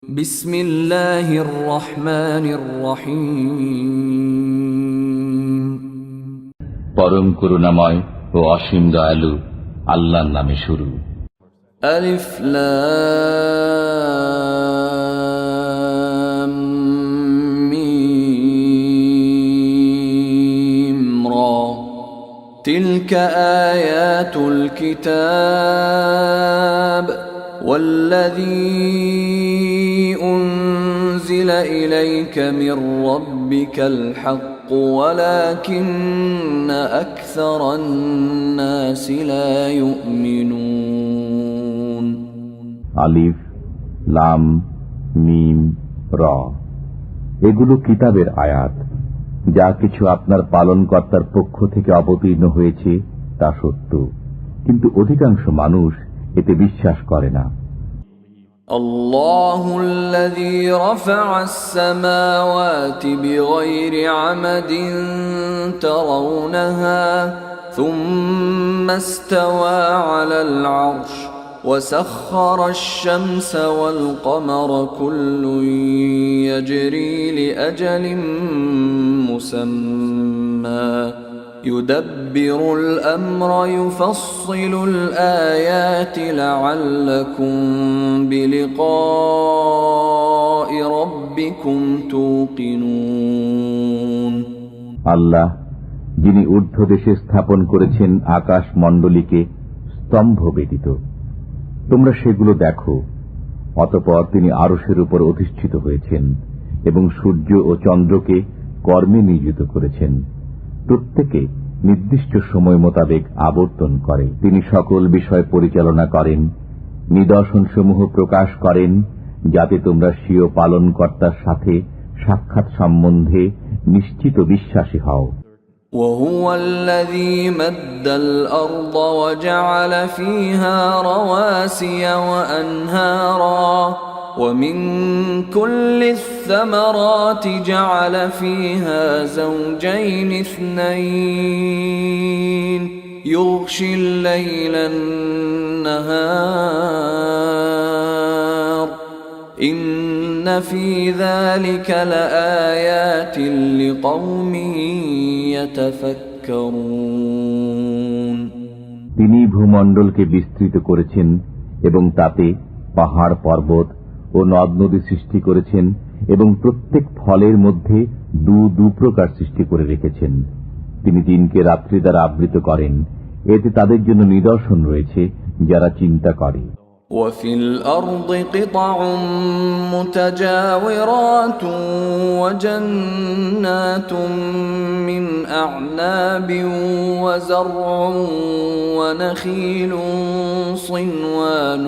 বিসমিল্লাহির রহমানির রহিম। পরম করুণাময় ও অসীম দয়ালু আল্লাহর নামে শুরু। আলিফ লাম মিম রা তিলকা আয়াতুল কিতাব والذي أنزل إليك من ربك الحق ولكن أكثر الناس لا يؤمنون আলিফ লাম মিম রা এগুলো কিতাবের আয়াত। যা কিছু আপনার পালনকর্তার পক্ষ থেকে অবতীর্ণ হয়েছে তা সত্য, কিন্তু অধিকাংশ মানুষ এতে বিশ্বাস করে না। الله الذي رفع السماوات بغير عمد ترونها ثم استوى على العرش وسخر الشمس والقمر كل يجري لأجل مسمى يدبر الأمر يفصل الآيات لعلكم بلقاء ربكم توقنون আল্লাহ যিনি ঊর্ধ্বদেশে স্থাপন করেছেন আকাশ মণ্ডলীকে স্তম্ভ ব্যতীত, তোমরা সেগুলো দেখো। অতঃপর তিনি আরশের উপর অধিষ্ঠিত হয়েছেন এবং সূর্য ও চন্দ্রকে কর্মে নিয়োজিত করেছেন। প্রত্যেকে নির্দিষ্ট সময় মোতাবেক আবর্তন করে। তিনি সকল বিষয় পরিচালনা করেন, নিদর্শনসমূহ প্রকাশ করেন, যাতে তোমরা স্বীয় পালনকর্তার সাথে সাক্ষাৎ সম্বন্ধে নিশ্চিত বিশ্বাসী হও। وهو الذي مد الأرض وجعل فيها رواسي وأنهارا ومن كل الثمرات جعل فيها زوجين اثنين يغشي الليل النهار إن في ذلك لآيات لقوم يتفكرون তিনি ভূমণ্ডলকে বিস্তৃত করেছেন এবং তাতে পাহাড় পর্বত ও নদ নদী সৃষ্টি করেছেন এবং প্রত্যেক ফলের মধ্যে দু প্রকার সৃষ্টি করে রেখেছেন। তিনি দিনকে রাত্রি দ্বারা আবৃত করেন, এতে তাদের জন্য নিদর্শন রয়েছে যারা চিন্তা করে। وفي الأرض قطع متجاورات وجنات من أعناب وزرع ونخيل صنوان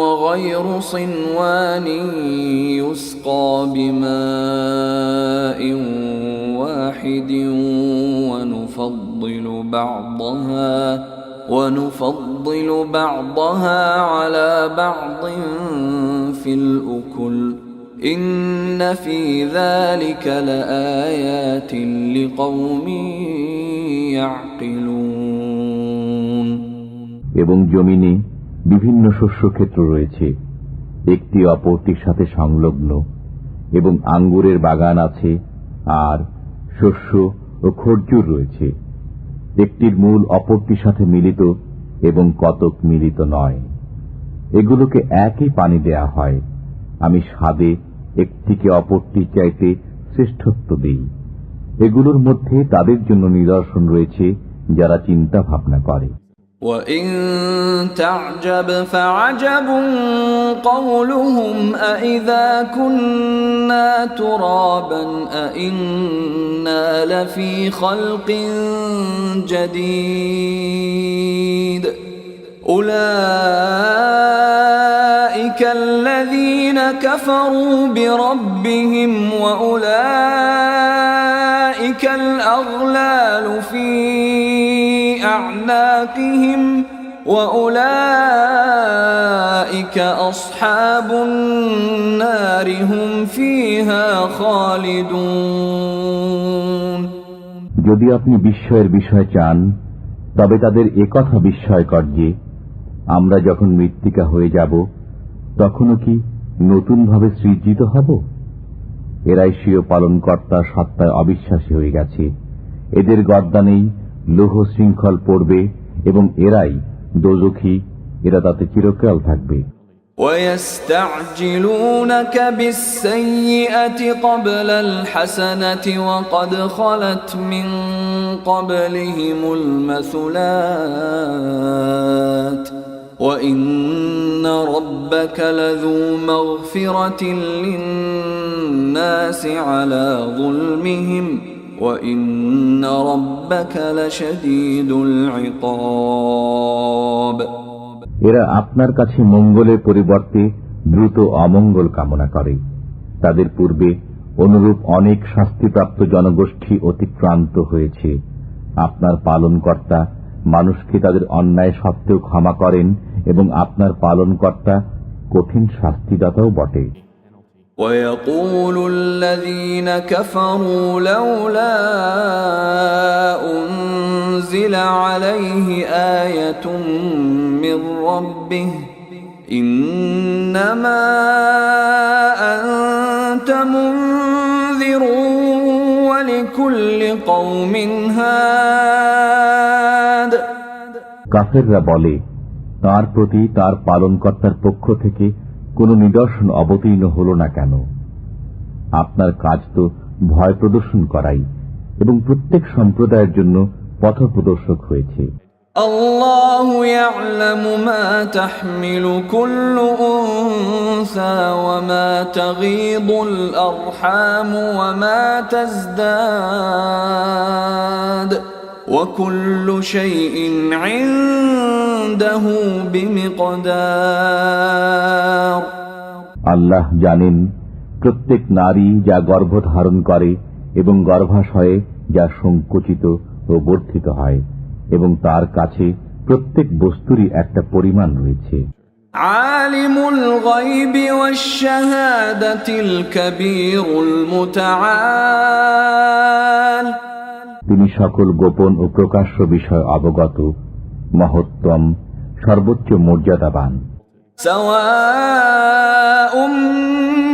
وغير صنوان يسقى بماء واحد ونفضل بعضها على بعض في الأكل إن في ذلك لآيات لقوم يعقلون এবং জমিনে বিভিন্ন শস্যক্ষেত্র রয়েছে, একটি অপরটির সাথে সংলগ্ন, এবং আঙ্গুরের বাগান আছে, আর শস্য ও খরজুর রয়েছে। একটির মূল অপরটির সাথে মিলিত এবং কতক মিলিত নয়। এগুলোকে একই পানি দেয়া হয়। আমি স্বাদে একটিকে অপরটির চাইতে শ্রেষ্ঠত্ব দিই। এগুলোর মধ্যে তাদের জন্য নিদর্শন রয়েছে যারা চিন্তা ভাবনা করে। وَإِن تَعْجَبْ فَعَجَبٌ قَوْلُهُمْ أَإِذَا كُنَّا تُرَابًا أَإِنَّا لَفِي خَلْقٍ جَدِيدٍ أُولَئِكَ الَّذِينَ كَفَرُوا بِرَبِّهِمْ وَأُولَئِكَ الْأَغْلَالُ فِي أعناقهم وأولئك أصحاب النار هم فيها خالدون যদি আপনি বিস্ময়ের বিষয় চান, তবে তাদের একথা বিস্ময়কর যে আমরা যখন মৃত্তিকা হয়ে যাব তখনও কি নতুনভাবে সৃজিত হব? এরাই স্বীয় পালনকর্তার সত্তায় অবিশ্বাসী হয়ে গেছে। এদের গর্দানেই লৌহ শৃঙ্খল পড়বে এবং এরাই দোজখী, এরা তাতে চিরকাল থাকবে। وَيَسْتَعْجِلُونَكَ بِالسَّيِّئَةِ قَبْلَ الْحَسَنَةِ وَقَدْ خَلَتْ مِنْ قَبْلِهِمُ الْمَثُلَاتُ وَإِنَّ رَبَّكَ لَذُو مَغْفِرَةٍ لِلنَّاسِ عَلَى ظُلْمِهِمْ وَإِنَّ رَبَّكَ لَشَدِيدُ الْعِقَابِ। এরা আপনার কাছে মঙ্গলের পরিবর্তে দ্রুত অমঙ্গল কামনা করে। তাদের পূর্বে অনুরূপ অনেক শাস্তিপ্রাপ্ত জনগোষ্ঠী অতিক্রান্ত হয়েছে। আপনার পালনকর্তা মানুষকে তাদের অন্যায় সত্ত্বেও ক্ষমা করেন এবং আপনার পালনকর্তা কঠিন শাস্তিদাতাও বটে। وَيَقُولُ الَّذِينَ كَفَرُوا لَوْلَا أُنْزِلَ عَلَيْهِ آيَةٌ مِّن رَّبِّهِ إِنَّمَا أَنْتَ مُنذِرٌ وَلِكُلِّ قَوْمٍ هَادٍ। কাফেররা বলে, তার প্রতি তার পালনকর্তার পক্ষ থেকে কোন নিদর্শন অবতীর্ণ হল না কেন? আপনার কাজ তো ভয় প্রদর্শন করাই এবং প্রত্যেক সম্প্রদায়ের জন্য পথপ্রদর্শক হয়েছে। আল্লাহু ইয়া'লামু মা তাহমিলু কুল্লু উনসা ওয়া মা তাগীদুল আরহামু ওয়া মা তাজদাদ ওয়া কুল্লু শাইইন 'ইনদাহু বিমিকদার। আল্লাহ জানেন প্রত্যেক নারী যা গর্ভধারণ করে এবং গর্ভাশয়ে যা সংকুচিত ও বর্ধিত হয়, এবং তার কাছে প্রত্যেক বস্তুরই একটা পরিমাণ রয়েছে। আলিমুল গায়বি ওয়াশ শাহাদাতিল কাবীরুল মুতাআল। তিনি সকল গোপন ও প্রকাশ্য বিষয় অবগত, মহত্তম, সর্বোচ্চ মর্যাদাবান। সাওয়াউম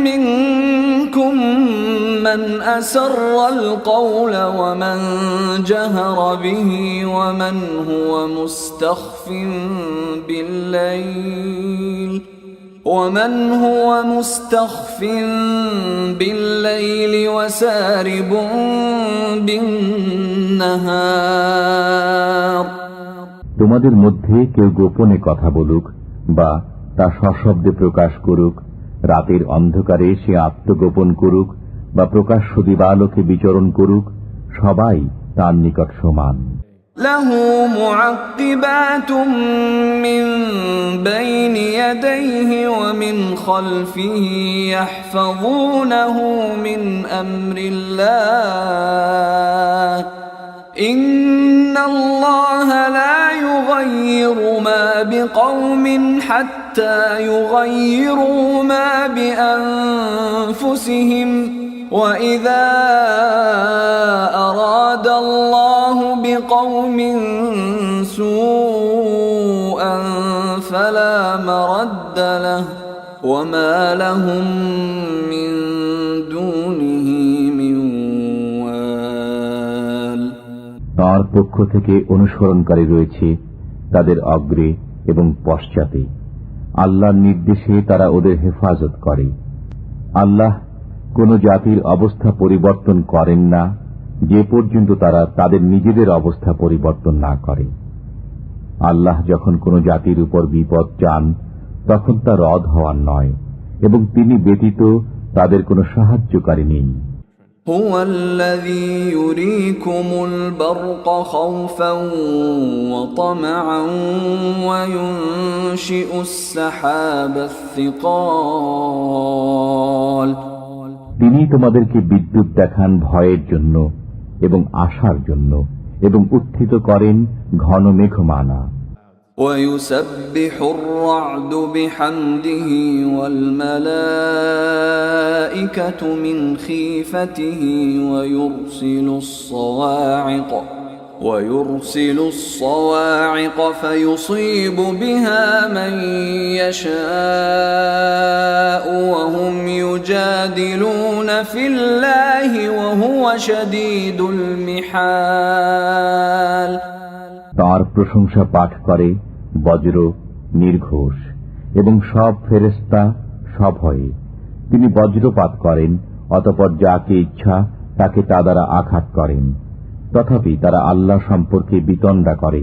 মিনকুম মান আসাররাল কওলা ওয়া মান জাহারা বিহি ওয়া মান হুয়া মুস্তাখফিন বিল-লাইল ومن هو مستخف بالليل وسارب بالنهار। তোমাদের মধ্যে কেউ গোপনে কথা বলুক বা তা সশব্দে প্রকাশ করুক, রাতের অন্ধকারে সে আত্মগোপন করুক বা প্রকাশ্য দিবালোকে বিচরণ করুক, সবাই তার নিকট সমান। লাহু মুআক্কিবাতুম মিন বাইনি ইয়াদাইহি ওয়া মিন খালফিহি ইয়াহফাযুনাহু মিন আমরিল্লাহ ইন্নাল্লাহা লা ইউগায়্যিরু মা বিকওমিন হাত্তা ইউগায়্যিরু মা বিআনফুসিহিম وَإِذَا أَرَادَ اللَّهُ بِقَوْمٍ سُوءًا فَلَا مَرَدَّ لَهُ وَمَا لَهُم مِّن دُونِهِ مِن وَالٍ। তার পক্ষ থেকে অনুসরণকারী রয়েছে তাদের অগ্রে এবং পশ্চাতে। আল্লাহর নির্দেশে তারা ওদের হেফাজত করে। আল্লাহ কোন জাতির অবস্থা পরিবর্তন করেন না যে পর্যন্ত তারা তাদের নিজেদের অবস্থা পরিবর্তন না করে। আল্লাহ যখন কোন জাতির উপর বিপদ চান তখন তা রদ হওয়ার নয়, এবং তিনি ব্যতীত তাদের কোনো সাহায্যকারী নেই। হুয়াল্লাযী ইউরীকুমুল বারকা খাওফান ওয়া তামআন ওয়া ইউনশিউস সাহাবাস সিকাল। তিনি তোমাদেরকে বিদ্যুৎ দেখান ভয়ের জন্য এবং আশার জন্য, এবং উত্থিত করেন ঘন মেঘমালা। وَيُسَبِّحُ الرَّعْدُ بِحَمْدِهِ وَالْمَلَائِكَةُ مِنْ خِيفَتِهِ وَيُرْسِلُ الصَّوَاعِقَ ويرسل الصواعق فيصيب بها من يشاء وهم يجادلون في الله وهو شديد المحال তার প্রশংসা পাঠ করে বজ্র, নির্ঘোষ এবং সব ফেরেশতা সভয়ে। তিনি বজ্রপাত করেন, অতঃপর যাকে ইচ্ছা তাকে তা দ্বারা আঘাত করেন। তথাপি তারা আল্লাহ সম্পর্কে বিতণ্ডা করে,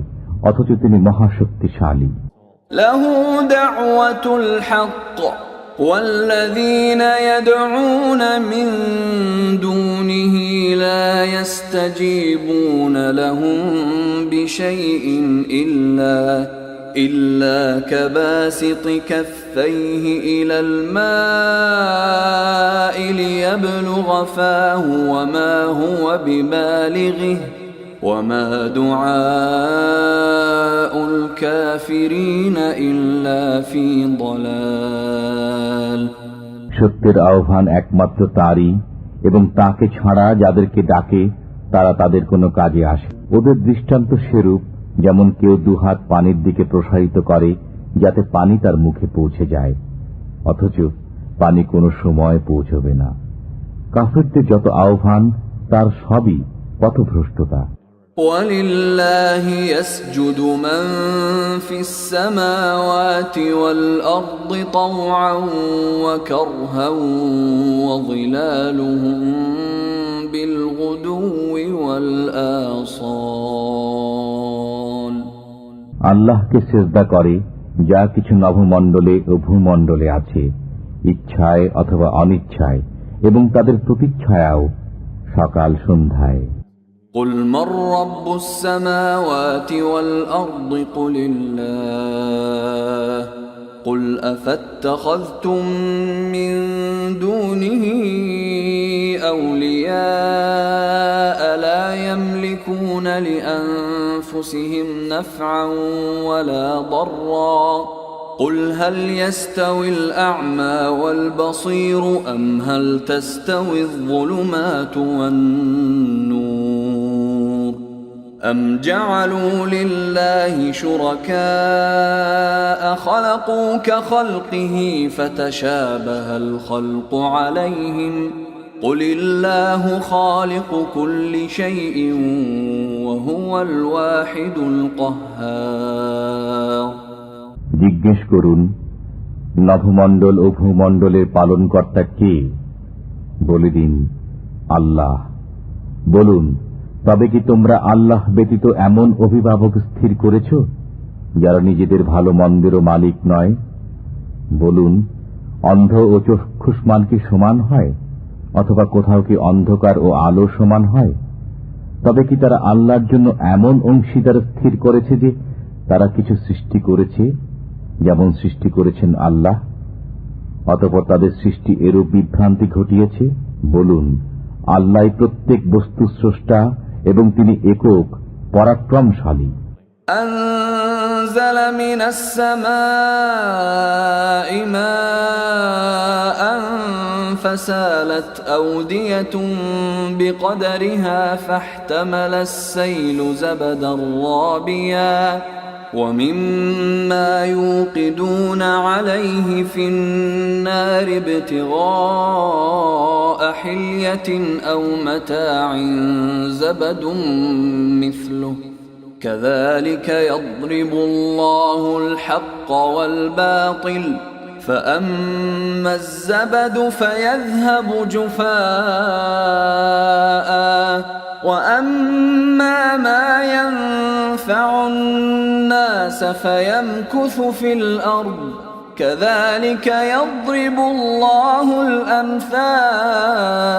অথচ তিনি মহাশক্তিশালী। লাহু দাওয়াতুল হক والذين يدعون من دونه لا يستجيبون لهم بشيء إلا كباسط كفيه إلى الماء ليبلغ فاه وما هو ببالغه وما دعاء الكافرين إلا في ضلال সত্যের আহ্বান একমাত্র তারই, এবং তাকে ছাড়া যাদেরকে ডাকে তারা তাদের কোনো কাজে আসে। ওদের দৃষ্টান্ত সেরূপ, যেমন কেউ দুহাত পানির দিকে প্রসারিত করে যাতে পানি তার মুখে পৌঁছে যায়, অথচ পানি কোনো সময় পৌঁছবে না। কাফিরদের যত আহ্বান তার সবই পথভ্রষ্টতা। وَلِلَّهِ يَسْجُدُ مَن فِي السَّمَاوَاتِ وَالْأَرْضِ طَوْعًا وَكَرْهًا وَظِلَالُهُم بِالْغُدُوِّ وَالْآصَالِ আল্লাহকে সিজদা করে যা কিছু নভমণ্ডলে ও ভূমণ্ডলে আছে, ইচ্ছায় অথবা অনিচ্ছায়, এবং তাদের প্রতিচ্ছায়াও সকাল সন্ধ্যায়। قل من رب السماوات والأرض قل الله قل أفاتخذتم من دونه أولياء لا يملكون لأنفسهم نفعا ولا ضرا قل هل يستوي الأعمى والبصير أم هل تستوي الظلمات والنور أم جعلوا لله شركاء خلقوا كخلقه فتشابه الخلق عليهم قل الله خالق كل شيء وهو الواحد القهار জিজ্ঞেস করুন, নভমণ্ডল ও ভূমণ্ডলের পালনকর্তা কে? বলে দিন, আল্লাহ। বলুন, তবে কি তোমরা আল্লাহ ব্যতীত এমন অভিভাবক স্থির করেছ যারা নিজেদের ভালো মন্দেরও মালিক নয়? বলুন, অন্ধ ও চক্ষুষ্মান কি সমান হয়, অথবা কোথাও কি অন্ধকার ও আলো সমান হয়? তবে কি তারা আল্লাহর জন্য এমন অংশীদার স্থির করেছে যে তারা কিছু সৃষ্টি করেছে যেমন সৃষ্টি করেছেন আল্লাহ, অতঃপর তাদের সৃষ্টি এরূপ বিভ্রান্তি ঘটিয়েছে? বলুন, আল্লাহ প্রত্যেক বস্তু স্রষ্টা এবং তিনি একক পরাক্রমশালী। أنزل من السماء ماء فسالت أودية بقدرها فاحتمل السيل زبدا رابيا ومما يوقدون عليه في النار ابتغاء حلية أو متاع زبد مثله كذلك يضرب الله الحق والباطل فأما الزبد فيذهب جفاء وأما ما ينفع الناس فيمكث في الأرض كذلك يضرب الله الأمثال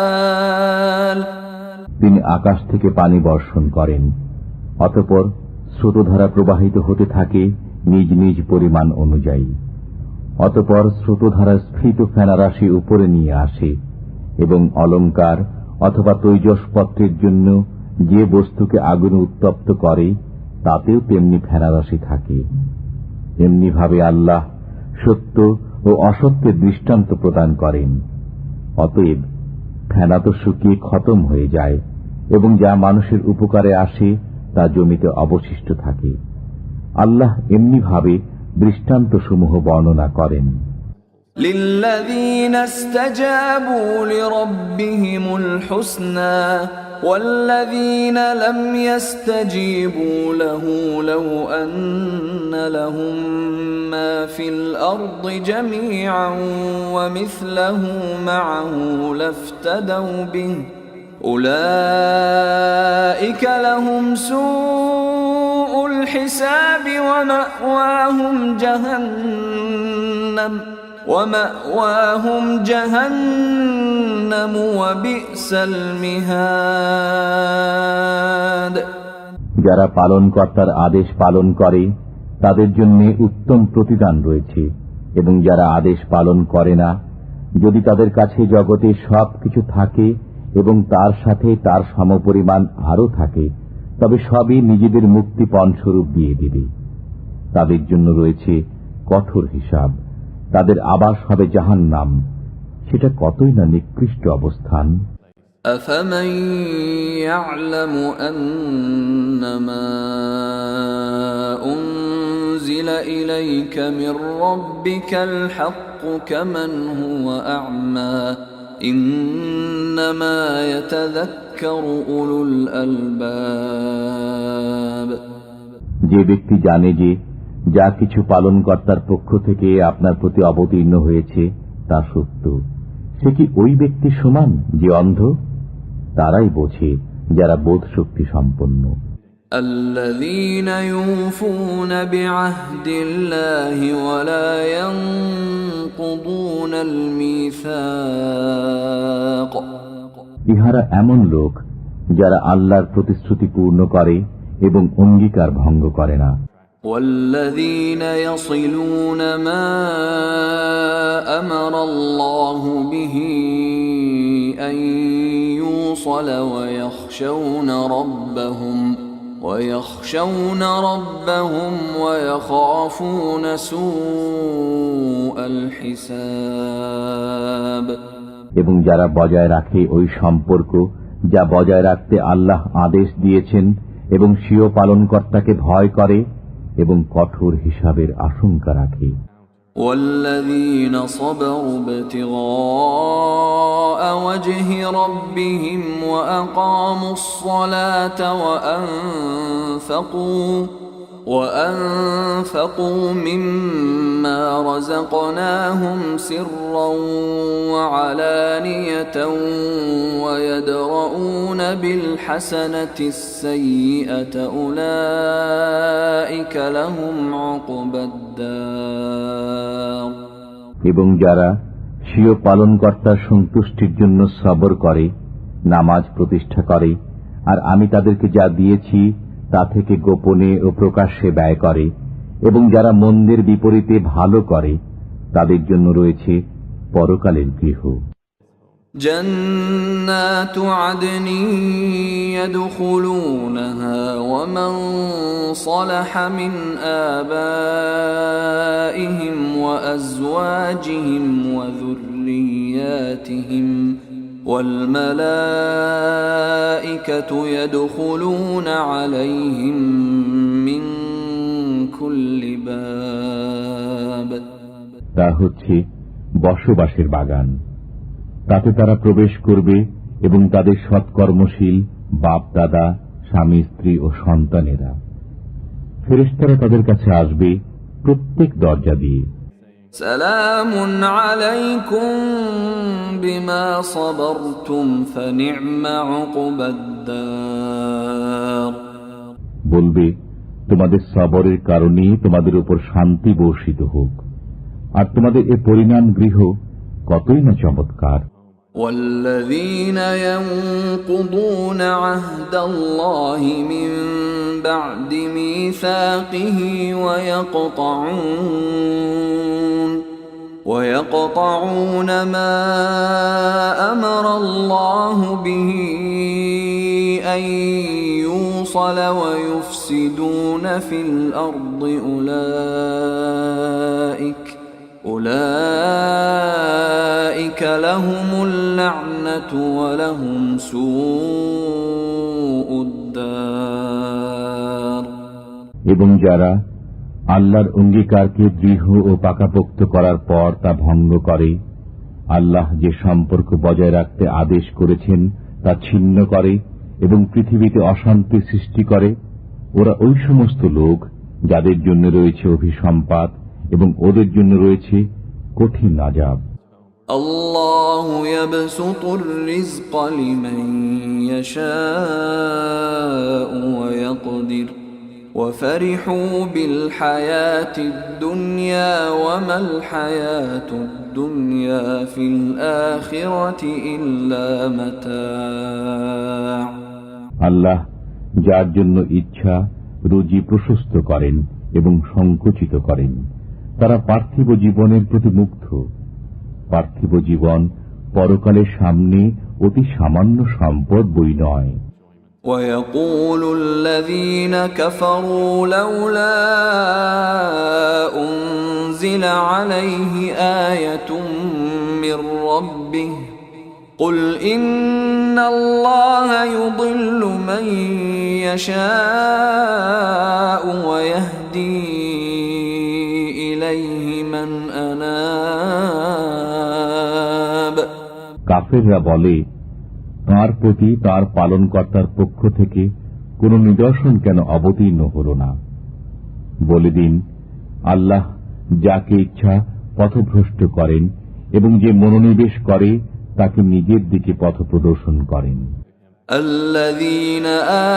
তিনি আকাশ থেকে পানি বর্ষণ করেন, অতঃপর স্রোতধারা প্রবাহিত হতে থাকে নিজ নিজ পরিমাণ অনুযায়ী। অতঃপর স্রোতধারা স্ফীত ফেনারাশি উপরে নিয়ে আসে, এবং অলঙ্কার অথবা তৈজসপত্রের জন্য যে বস্তুকে আগুনে উত্তপ্ত করে তাতেও তেমনি ফেনারাশি থাকে। এমনিভাবে আল্লাহ সত্য ও অসত্যের দৃষ্টান্ত প্রদান করেন। অতএব ফেনা তো শুকিয়ে খতম হয়ে যায়, এবং যা মানুষের উপকারে আসে তা জমিতে অবশিষ্ট থাকে। আল্লাহ এমনিভাবে দৃষ্টান্তসমূহ বর্ণনা করেন। للذين استجابوا لربهم الحسنى والذين لم يستجيبوا له لو أن لهم ما في الأرض جميعا ومثله معه لافتدوا به أولئك لهم سوء الحساب ومأواهم جهنم وبئس المهاد। যারা পালনকর্তার আদেশ পালন করে তাদের জন্য উত্তম প্রতিদান রয়েছে, এবং যারা আদেশ পালন করে না, যদি তাদের কাছে জগতে সবকিছু থাকে এবং তার সাথে তার সমপরিমাণ আরও থাকে, তবে সবই নিজেদের মুক্তিপণ স্বরূপ দিয়ে দিবে। তাদের জন্য রয়েছে কঠোর হিসাব, তাদের আবাস হবে জাহান্নাম, সেটা কতই না নিকৃষ্ট অবস্থান। أفمن يعلم أنما أنزل إليك من ربك الحق كمن هو أعمى إنما يتذكر أولو الألباب। যে ব্যক্তি জানে যে যা কিছু পালনকর্তার পক্ষ থেকে আপনার প্রতি অবতীর্ণ হয়েছে তা সত্য, সে কি ওই ব্যক্তি সমান যে অন্ধ? তারাই বোঝে যারা বোধ শক্তি সম্পন্ন। الذين يوفون بعهد الله ولا ينقضون الميثاق। ইহারা এমন লোক যারা আল্লাহর প্রতিশ্রুতি পূর্ণ করে এবং অঙ্গীকার ভঙ্গ করে না। والذين يصلون ما أمر الله به أن يوصل ويخشون ربهم ويخافون سوء الحساب। এবং যারা বজায় রাখে ওই সম্পর্ক যা বজায় রাখতে আল্লাহ আদেশ দিয়েছেন, এবং স্বীয় পালনকর্তাকে ভয় করে এবং কঠোর হিসাবের আশঙ্কা রাখে। والذين صبروا ابتغاء وجه ربهم وأقاموا الصلاة وأنفقوا مما رزقناهم سرا وعلانية ويدرؤون بالحسنة السيئة أولئك لهم عقبى الدار। এবং যারা স্বীয় পালনকর্তার সন্তুষ্টির জন্য সবর করে, নামাজ প্রতিষ্ঠা করে, আর আমি তাদেরকে যা দিয়েছি তা থেকে গোপনে ও প্রকাশ্যে ব্যয় করে, এবং যারা মন্দের বিপরীতে ভালো করে, তাদের জন্য রয়েছে পরকালের গৃহ। جنات عدن يدخلونها ومن صلح من آبائهم وأزواجهم وذرياتهم والملائكة يدخلون عليهم من كل باب। তা হচ্ছে বসবাসের বাগান, তাতে তারা প্রবেশ করবে এবং তাদের সৎকর্মশীল বাপ দাদা, স্বামী স্ত্রী ও সন্তানেরা। ফেরেশতারা তাদের কাছে আসবে প্রত্যেক দরজা দিয়ে। সালামুন আলাইকুম বিমা সাবারতুম ফানি'মা উকবাদ-দার। বলবে, তোমাদের সবরের কারণে তোমাদের উপর শান্তি বর্ষিত হোক, আর তোমাদের এ পরিণাম গৃহ কতই না চমৎকার। والذين ينقضون عهد الله من بعد ميثاقه ويقطعون ما أمر الله به أن يوصل ويفسدون في الأرض أولئك لهم اللعنة ولهم سوء الدار। এবং যারা আল্লাহর অঙ্গীকারকে দৃঢ় ও পাকাপোক্ত করার পর তা ভঙ্গ করে, আল্লাহ যে সম্পর্ক বজায় রাখতে আদেশ করেছেন তা ছিন্ন করে এবং পৃথিবীতে অশান্তি সৃষ্টি করে, ওরা ওই সমস্ত লোক যাদের জন্য রয়েছে অভিসম্পাত এবং ওদের জন্য রয়েছে কঠিন আযাব। الله يبسط الرزق لمن يشاء ويقدر وفرحوا بالحياة الدنيا وما الحياة الدنيا في الآخرة إلا متاع। আল্লাহ যার জন্য ইচ্ছা রুজি প্রশস্ত করেন এবং সংকুচিত করেন, তারা পার্থিব জীবনের প্রতি মুগ্ধ। পার্থিব জীবন পরকালের সামনে অতি সামান্য সম্পদ বই নয়। ويقول الذين كفروا لولا أنزل عليه آية من ربه قل إن الله يضل من يشاء ويهدي إليه من أناب। কাফেররা বলে, তাঁর প্রতি তাঁর পালনকর্তার পক্ষ থেকে কোন নিদর্শন কেন অবতীর্ণ হল না? বলে দিন, আল্লাহ যাকে ইচ্ছা পথভ্রষ্ট করেন এবং যে মনোনিবেশ করে তাকে নিজের দিকে পথ প্রদর্শন করেন। الذين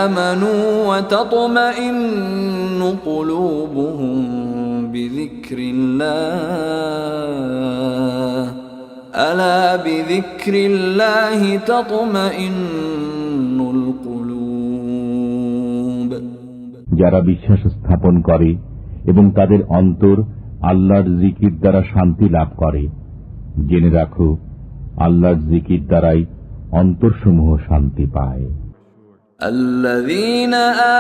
آمنوا وتطمئن قلوبهم بذكر الله ألا بذكر الله تطمئن القلوب। যারা বিশ্বাস স্থাপন করে এবং তাদের অন্তর আল্লাহর জিকির দ্বারা শান্তি লাভ করে, জেনে রাখো আল্লাহর জিকির দ্বারাই অন্তরসমূহ শান্তি পায়। الذين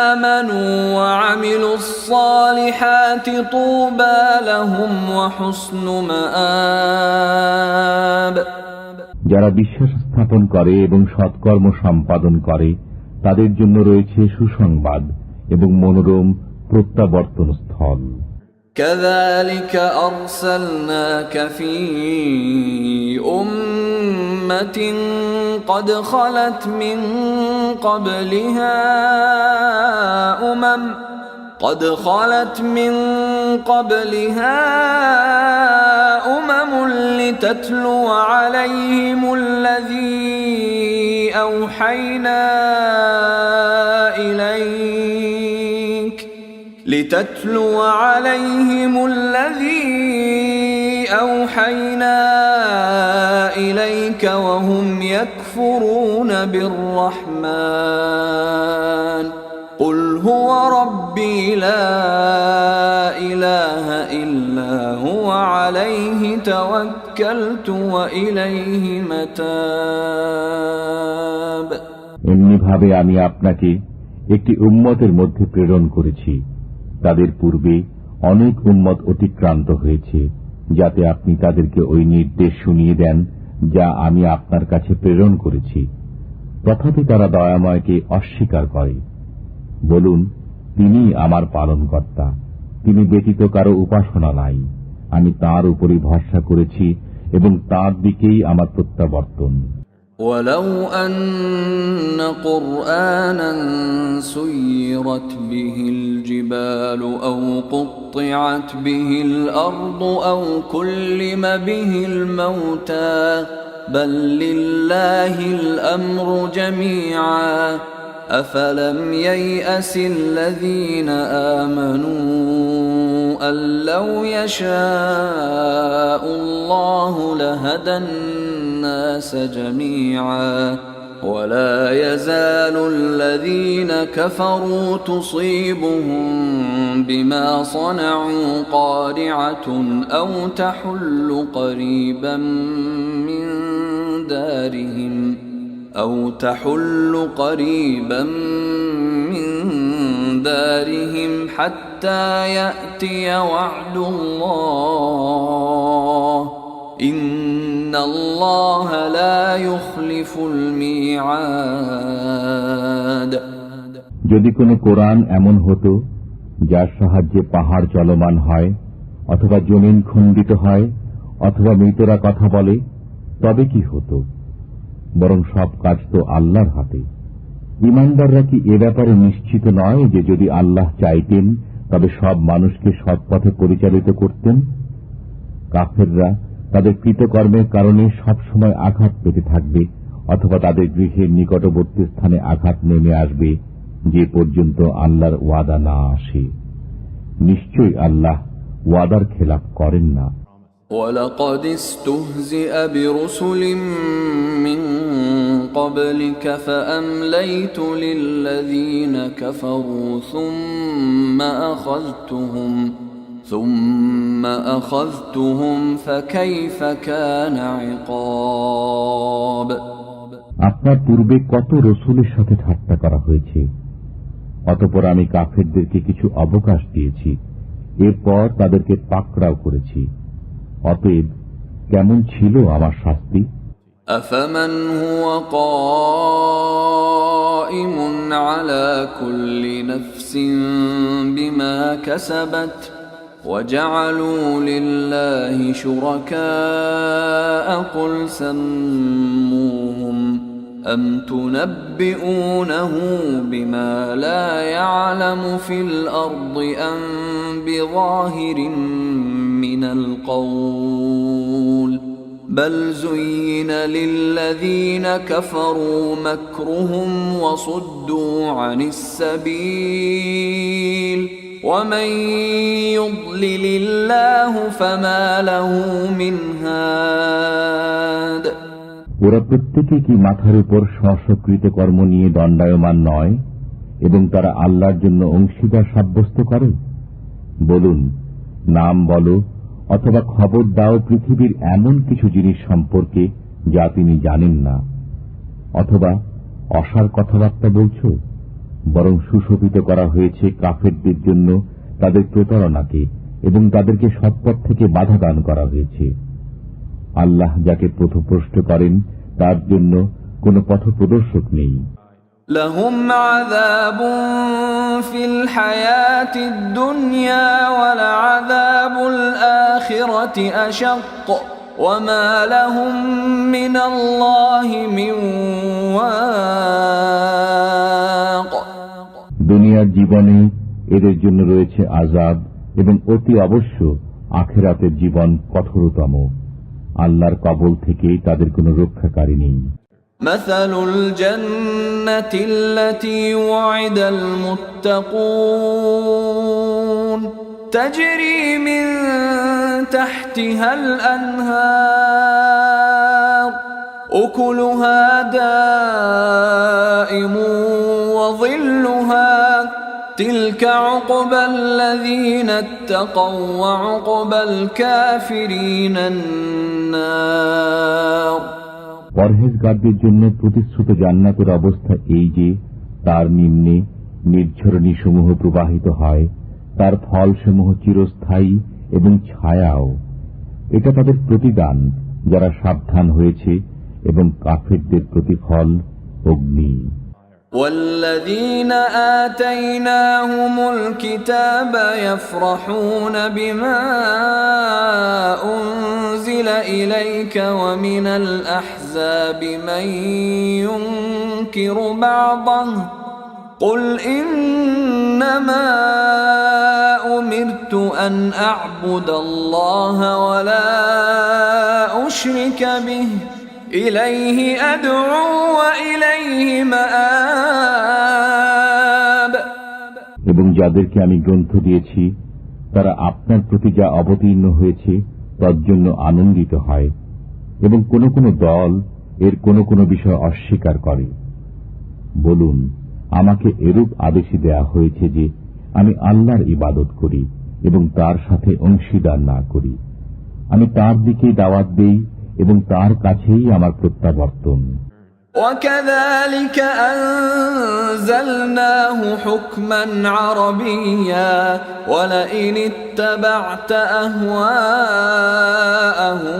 آمنوا وعملوا الصالحات طوبى لهم وحسن مآب। যারা বিশ্বাস স্থাপন করে এবং সৎকর্ম সম্পাদন করে তাদের জন্য রয়েছে সুসংবাদ এবং মনোরম প্রত্যাবর্তন স্থল। كذلك أرسلناك في أمة قد خلت من قبلها أمم لتتلو عليهم الذي أوحينا إليك وهم يكفرون بالرحمن قل هو ربي لا إله إلا هو عليه توكلت وإليه متاب। এমনি ভাবে আমি আপনাকে একটি উম্মতের মধ্যে প্রেরণ করেছি, তাদের পূর্বে অনেক উম্মত অতিক্রান্ত হয়েছে, যাতে আপনি তাদেরকে ওই নির্দেশ শুনিয়ে দেন যা আমি আপনার কাছে প্রেরণ করেছি। তথাপি তারা দয়াময়কে অস্বীকার করে। বলুন, তিনি আমার পালনকর্তা, তিনি ব্যতীত কারো উপাসনা নাই। আমি তাঁর উপরই ভরসা করেছি এবং তাঁর দিকেই আমার প্রত্যাবর্তন। ولو أن قرآنا سيرت به الجبال أو قطعت به الأرض أو كلم به الموتى بل لله الأمر جميعا أفلم ييأس الذين آمنوا أن لو يشاء الله لهدى الناس جميعا ولا يزال الذين كفروا تصيبهم بما صنعوا قارعة أو تحل قريبا من دارهم حتى يأتي وعد الله إن الله لا يخلف الميعاد। যদি কোনো কোরআন এমন হতো যার সাহায্যে পাহাড় চলমান হয়, অথবা জমিন খণ্ডিত হয়, অথবা মৃতরা কথা বলে, তবে কি হতো? বরং সব কাজ তো আল্লাহর হাতে। ঈমানদাররা কি এ ব্যাপারে নিশ্চিত নয় যে যদি আল্লাহ চাইতেন তবে সব মানুষকে সৎ পথে পরিচালিত করতেন? কাফেররা তাদের কৃতকর্মের কারণে সবসময় আঘাত পেতে থাকবে, অথবা তাদের গৃহের নিকটবর্তী স্থানে আঘাত নেমে আসবে যে পর্যন্ত আল্লাহর ওয়াদা না আসে। নিশ্চয়ই আল্লাহ ওয়াদার খেলাপ করেন না। وَلَقَدِ اسْتُهْزِئَ بِرُسُلٍ مِّن قَبْلِكَ فَأَمْلَيْتُ لِلَّذِينَ كَفَرُوا ثُمَّ أَخَذْتُهُمْ فَكَيْفَ كَانَ عِقَابِ। আপনার পূর্বে কত রসুলের সাথে ঠাট্টা করা হয়েছে, অতঃপর আমি কাফেরদেরকে কিছু অবকাশ দিয়েছি, এরপর তাদেরকে পাকড়াও করেছি। অতএব কেমন ছিল আমার শাস্তি? أَفَمَنْ هُوَ قَائِمٌ عَلَى كُلِّ نَفْسٍ بِمَا كَسَبَتْ وَجَعَلُوا لِلَّهِ شُرَكَاءَ قُلْ سَمُّوهُمْ أَمْ تُنَبِّئُونَهُ بِمَا لَا يَعْلَمُ فِي الْأَرْضِ أَمْ بِظَاهِرٍ مِّنَ الْقَوْلِ بَلْ زُيِّنَ لِلَّذِينَ كَفَرُوا مَكْرُهُمْ وَصُدُّوا عَنِ السَّبِيلِ وَمَن يُضْلِلِ اللَّهُ فَمَا لَهُ مِنْ هَادٍ। ওরা প্রত্যেকে কি মাথার উপর স্বস্বকৃত কর্ম নিয়ে দণ্ডায়মান নয় এবং তারা আল্লাহর জন্য অংশীদার সাব্যস্ত করে? বলুন, নাম বলো অথবা খবর দাও পৃথিবীর এমন কিছু জিনিস সম্পর্কে যা তিনি জানেন না, অথবা অসার কথাবার্তা বলছ? বরং সুশোভিত করা হয়েছে কাফেরদের জন্য তাদের প্রতারণাকে এবং তাদেরকে সৎপথ থেকে বাধা দান করা হয়েছে। আল্লাহ যাকে পথভ্রষ্ট করেন তার জন্য কোনো পথপ্রদর্শক নেই। لهم عذاب في الحياة الدنيا ولعذاب الآخرة أشق وما لهم من الله من واق। দুনিয়ার জীবনে এদের জন্য রয়েছে আযাব এবং অতি অবশ্য আখিরাতের জীবন কঠোরতম। আল্লাহর কবল থেকে তাদের কোনো রক্ষাকারী নেই। مثل الجنة التي وعد المتقون تجري من تحتها الأنهار أكلها دائم وظلها تلك عقبى الذين اتقوا وعقبى الكافرين النار। পরহেজগারদের জন্য প্রতিশ্রুত জান্নাতের অবস্থা এই যে তার নিম্নে নির্ঝরণী সমূহ প্রবাহিত হয়, তার ফলসমূহ চিরস্থায়ী এবং ছায়াও। এটা তাদের প্রতিদান যারা সাবধান হয়েছে, এবং কাফেরদের প্রতিফল অগ্নি। والذين آتيناهم الكتاب يفرحون بما أنزل إليك ومن الأحزاب من ينكر بعضه قل إنما أمرت أن أعبد الله ولا أشرك به إليه أدعو وإليه مآب। এবং যাদেরকে আমি গ্রন্থ দিয়েছি তারা আপনার প্রতি যা অবতীর্ণ হয়েছে তার জন্য আনন্দিত হয়, এবং কোন কোন দল এর কোন কোন বিষয় অস্বীকার করে। বলুন, আমাকে এরূপ আদেশই দেয়া হয়েছে যে আমি আল্লাহর ইবাদত করি এবং তার সাথে অংশীদার না করি। আমি তার দিকেই দাওয়াত দেই এবং তার কাছেই আমার প্রত্যাবর্তন। وكذلك أنزلناه حكما عربيا ولئن اتبعت أهواءهم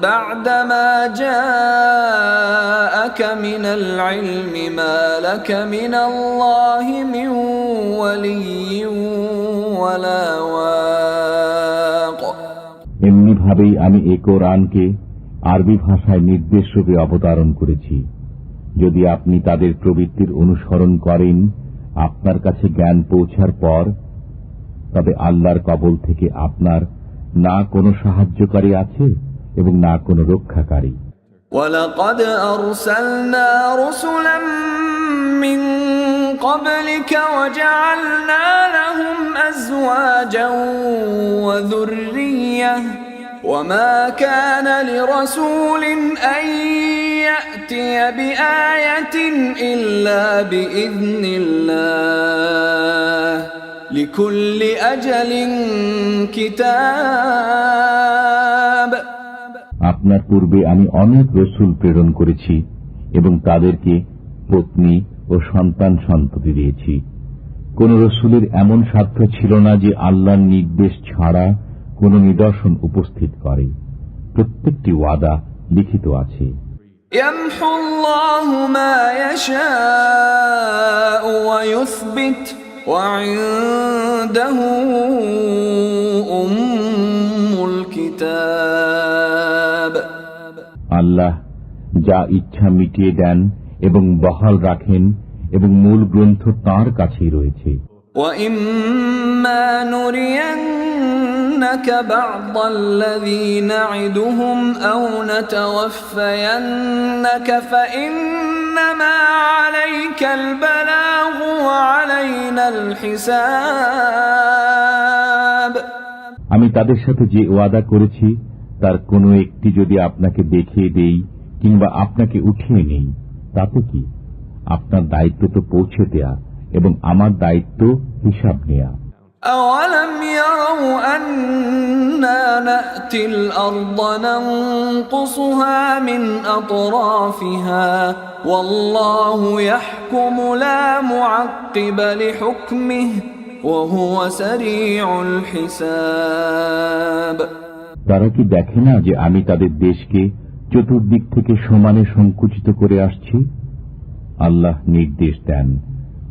بعدما جاءك من العلم ما لك من الله من ولي ولا واق এমনি ভাবেই আমি এ কোরআনকে আরবি ভাষায় নির্দেশ রূপে অবতারণ করেছি। যদি আপনি তাদের প্রবৃত্তির অনুসরণ করেন আপনার কাছে জ্ঞান পৌঁছার পর, তবে আল্লাহর কবল থেকে আপনার না কোনো সাহায্যকারী আছে এবং না কোনো রক্ষাকারী। وَلَقَدْ أَرْسَلْنَا رُسُلًا مِّن قَبْلِكَ وَجَعَلْنَا لَهُمْ أَزْوَاجًا وَذُرِّيَّةً وَمَا كَانَ لِرَسُولٍ أَن يَأْتِيَ بِآيَةٍ إِلَّا بِإِذْنِ اللَّهِ لِكُلِّ أَجَلٍ كِتَابٌ আপনার পূর্বে আমি অনেক রসুল প্রেরণ করেছি এবং তাদেরকে পত্নী ও সন্তান সন্ততি দিয়েছি। কোন রসুলের এমন সাধ্য ছিল না যে আল্লাহর নির্দেশ ছাড়া কোন নিদর্শন উপস্থিত করে। প্রত্যেকটি ওয়াদা লিখিত আছে। يمحو الله ما يشاء ويثبت وعنده أم الكتاب আল্লাহ যা ইচ্ছা মিটিয়ে দেন এবং বহাল রাখেন এবং মূল গ্রন্থ তাঁর কাছেই রয়েছে। وَإِمَّا نُرِيَنَّكَ بَعْضَ الَّذِي نَعِدُهُمْ أَوْ نَتَوَفَّيَنَّكَ فَإِنَّمَا عَلَيْكَ الْبَلَاغُ وَعَلَيْنَا الْحِسَابُ আমি তাদের সাথে যে ওয়াদা করেছি তার কোনো একটি যদি আপনাকে দেখিয়ে দেই কিংবা আপনাকে উঠিয়ে নেই, তাতে কি? আপনার দায়িত্ব তো পৌঁছে দেয়া এবং আমার দায়িত্ব হিসাব নেয়া। أَوَلَمْ يَرَوْا أَنَّا نَأْتِي الْأَرْضَ نَنقُصُهَا مِنْ أَطْرَافِهَا وَاللَّهُ يَحْكُمُ لَا مُعَقِّبَ لِحُكْمِهِ وَهُوَ سَرِيعُ الْحِسَابِ তারা কি দেখে না যে আমি তাদের দেশকে চতুর্দিক থেকে সমানে সংকুচিত করে আসছি? আল্লাহ নির্দেশ দেন,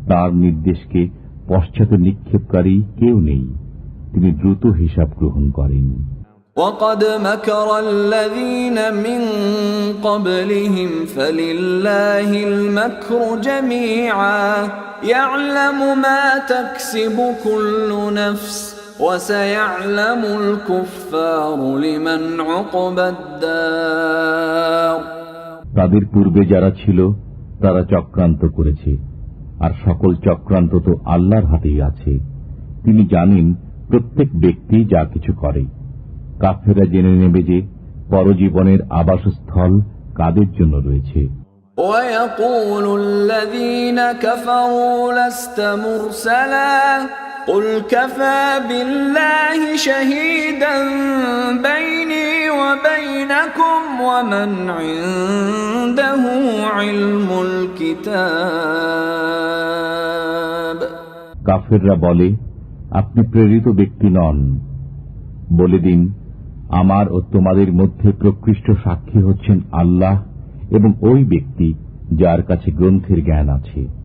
তার নির্দেশকে পশ্চাতে নিক্ষেপকারী কেউ নেই। তিনি দ্রুত হিসাব গ্রহণ করেন। وَقَدْ مَكَرَ الَّذِينَ مِن قَبْلِهِمْ فَلِلَّهِ الْمَكْرُ جَمِيعًا يَعْلَمُ مَا تَكْسِبُ كُلُّ نَفْسٍ وَسَيَعْلَمُ الْكُفَّارُ لِمَنْ عُقْبَى الدَّارِ তাদের পূর্বে যারা ছিল তারা চক্রান্ত করেছে, আর সকল চক্রান্ত তো আল্লাহর হাতেই আছে। তিনি জানেন প্রত্যেক ব্যক্তি যা কিছু করে। কাফেররা জেনে নেবে যে পরজীবনের আবাসস্থল কাদের জন্য রয়েছে। وَيَقُولُ الَّذِينَ كَفَرُوا لَسْتَ مُرْسَلًا قُلْ كَفَى بِاللَّهِ شَهِيدًا بَيْنِي وَبَيْنَكُمْ وَمَنْ عِندَهُ عِلْمُ الْكِتَابِ কাফেররা বলে, আপনি প্রেরিত ব্যক্তি নন। বলে দিন, আমার ও তোমাদের মধ্যে প্রকৃষ্ট সাক্ষী হচ্ছেন আল্লাহ এবং ওই ব্যক্তি যার কাছে গ্রন্থের জ্ঞান আছে।